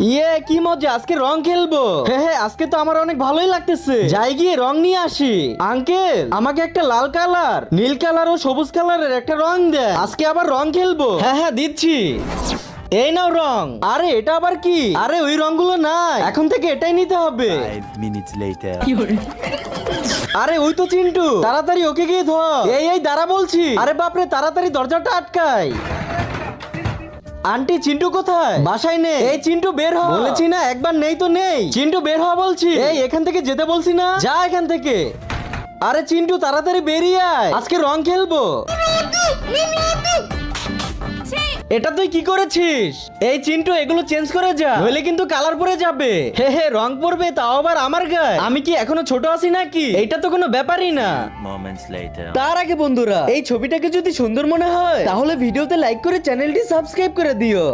ইয়ে কি মজা, আজকে রং খেলবো। হ্যাঁ আজকে তো আমার অনেক ভালোই লাগতেছে। যাই গিয়ে রং নিয়ে আসি। আঙ্কেল আমাকে একটা লাল কালার, নীল কালার ও সবুজ কালারের একটা রং দেন, আজকে আবার রং খেলবো। হ্যাঁ দিচ্ছি। এই নাও রং। আরে এটা আবার কি? আরে ওই রংগুলো নাই, এখন থেকে এটাই নিতে হবে। 5 minutes later. আরে ওই তো চিন্টু, তাড়াতাড়ি ওকে গিয়ে ধর। এই দাঁড়া বলছি। আরে বাপরে, তাড়াতাড়ি দরজাটা আটকাই। আন্টি চিন্টু কোথায়? বাসায় নেই। এই চিন্টু বের হ, বলেছি না একবার নেই তো নেই। চিন্টু বের হ বলছি। এই এখান থেকে যেতে বলছি না, যা এখান থেকে। আরে চিন্টু তাড়াতাড়ি বেরিয়ে আয়, আজকে রং খেলবো। এটা তুই কি করেছিস? এই চিন্টু এগুলো চেঞ্জ করে যা, নইলে কিন্তু কালার পরে যাবে। হে রং পড়বে, তাও আবার আমার গায়ে। আমি কি এখনো ছোট আছি নাকি? এটা তো কোনো ব্যাপারই না। Moments later. তার আগে বন্ধুরা, এই ছবিটাকে যদি সুন্দর মনে হয় তাহলে ভিডিওতে লাইক করে চ্যানেলটি সাবস্ক্রাইব করে দিও।